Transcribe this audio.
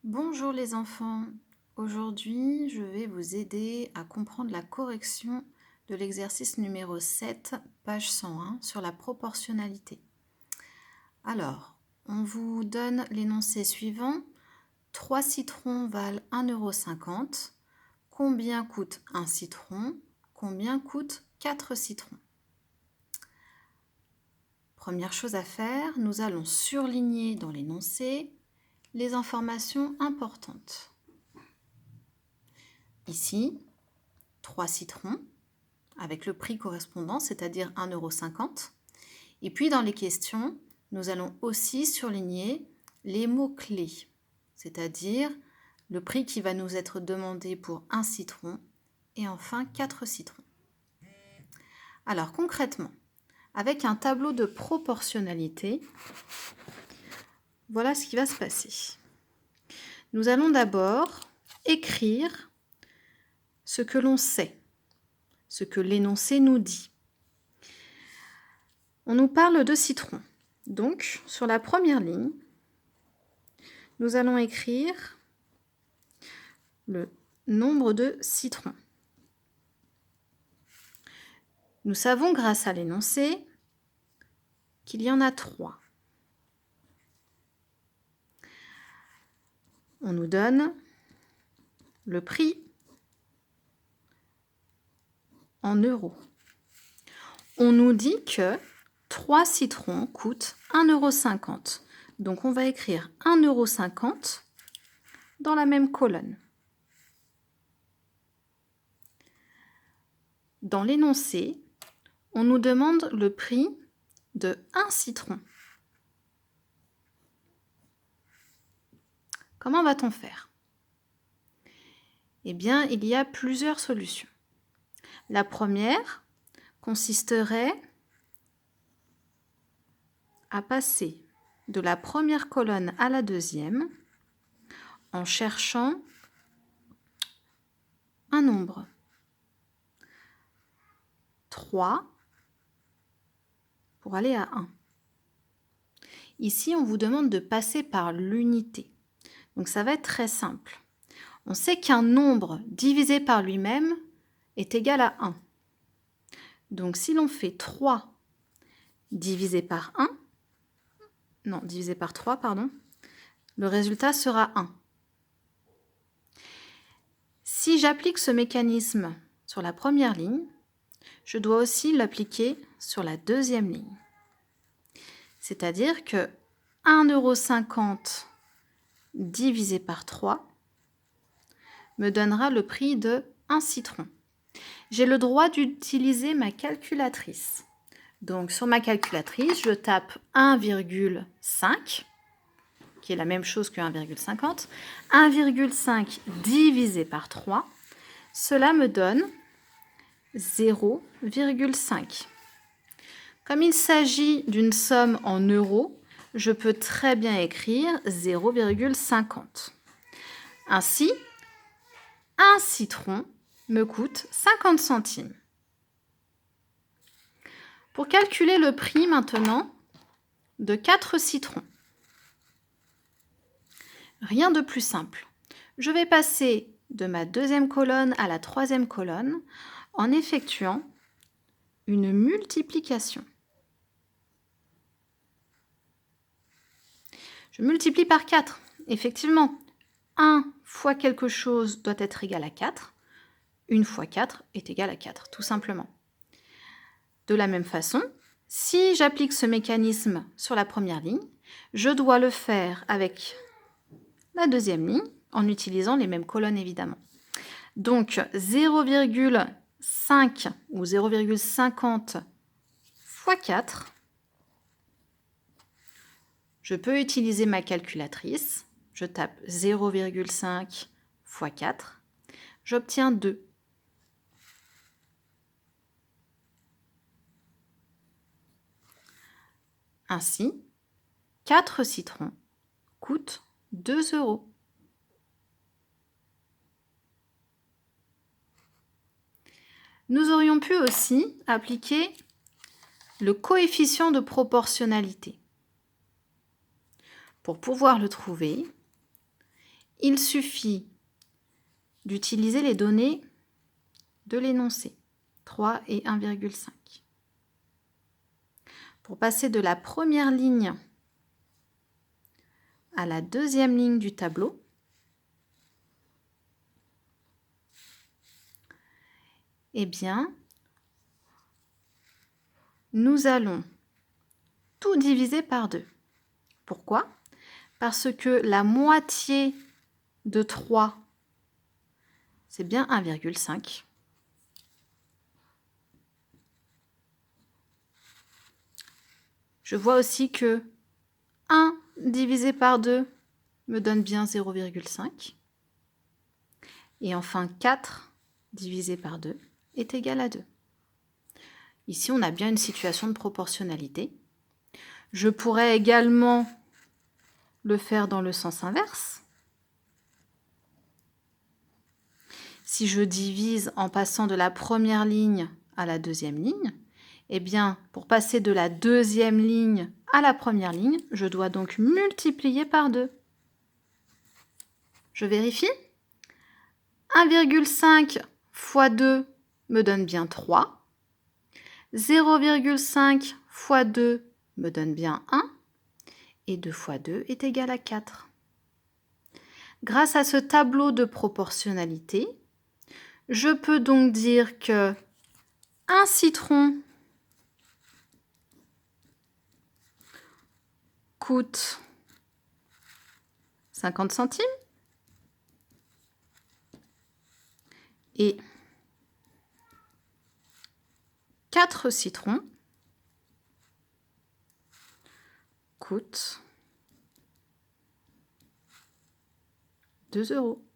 Bonjour les enfants, aujourd'hui je vais vous aider à comprendre la correction de l'exercice numéro 7, page 101 sur la proportionnalité. Alors, on vous donne l'énoncé suivant, 3 citrons valent 1,50 €. Combien coûte un citron? Combien coûte 4 citrons? Première chose à faire, nous allons surligner dans l'énoncé les informations importantes. Ici, 3 citrons avec le prix correspondant, c'est-à-dire 1,50 €. Et puis dans les questions, nous allons aussi surligner les mots-clés, c'est-à-dire le prix qui va nous être demandé pour un citron et enfin 4 citrons. Alors concrètement, avec un tableau de proportionnalité, voilà ce qui va se passer. Nous allons d'abord écrire ce que l'on sait, ce que l'énoncé nous dit. On nous parle de citrons. Donc, sur la première ligne, nous allons écrire le nombre de citrons. Nous savons grâce à l'énoncé qu'il y en a 3. On nous donne le prix en euros. On nous dit que 3 citrons coûtent 1,50 €. Donc on va écrire 1,50 € dans la même colonne. Dans l'énoncé, on nous demande le prix de 1 citron. Comment va-t-on faire? Eh bien, il y a plusieurs solutions. La première consisterait à passer de la première colonne à la deuxième en cherchant un nombre. 3 pour aller à 1. Ici, on vous demande de passer par l'unité. Donc ça va être très simple. On sait qu'un nombre divisé par lui-même est égal à 1. Donc si l'on fait 3 divisé par 3, le résultat sera 1. Si j'applique ce mécanisme sur la première ligne, je dois aussi l'appliquer sur la deuxième ligne. C'est-à-dire que 1,50 € divisé par 3 me donnera le prix de 1 citron. J'ai le droit d'utiliser ma calculatrice. Donc sur ma calculatrice, je tape 1,5, qui est la même chose que 1,50. 1,5 divisé par 3, cela me donne 0,5. Comme il s'agit d'une somme en euros, je peux très bien écrire 0,50. Ainsi, un citron me coûte 50 centimes. Pour calculer le prix maintenant de 4 citrons, rien de plus simple. Je vais passer de ma deuxième colonne à la troisième colonne en effectuant une multiplication. Je multiplie par 4. Effectivement, 1 fois quelque chose doit être égal à 4. 1 fois 4 est égal à 4, tout simplement. De la même façon, si j'applique ce mécanisme sur la première ligne, je dois le faire avec la deuxième ligne, en utilisant les mêmes colonnes évidemment. Donc 0,5 ou 0,50 fois 4, je peux utiliser ma calculatrice. Je tape 0,5 fois 4, j'obtiens 2. Ainsi, 4 citrons coûtent 2 €. Nous aurions pu aussi appliquer le coefficient de proportionnalité. Pour pouvoir le trouver, il suffit d'utiliser les données de l'énoncé, 3 et 1,5. Pour passer de la première ligne à la deuxième ligne du tableau, eh bien, nous allons tout diviser par 2. Pourquoi? Parce que la moitié de 3, c'est bien 1,5. Je vois aussi que 1 divisé par 2 me donne bien 0,5. Et enfin 4 divisé par 2 est égal à 2. Ici, on a bien une situation de proportionnalité. Je pourrais également le faire dans le sens inverse. Si je divise en passant de la première ligne à la deuxième ligne, eh bien, pour passer de la deuxième ligne à la première ligne, je dois donc multiplier par 2. Je vérifie. 1,5 fois 2 me donne bien 3. 0,5 fois 2 me donne bien 1. Et 2 fois 2 est égal à 4. Grâce à ce tableau de proportionnalité, je peux donc dire que un citron coûte 50 centimes et 4 citrons coûtent 2 €.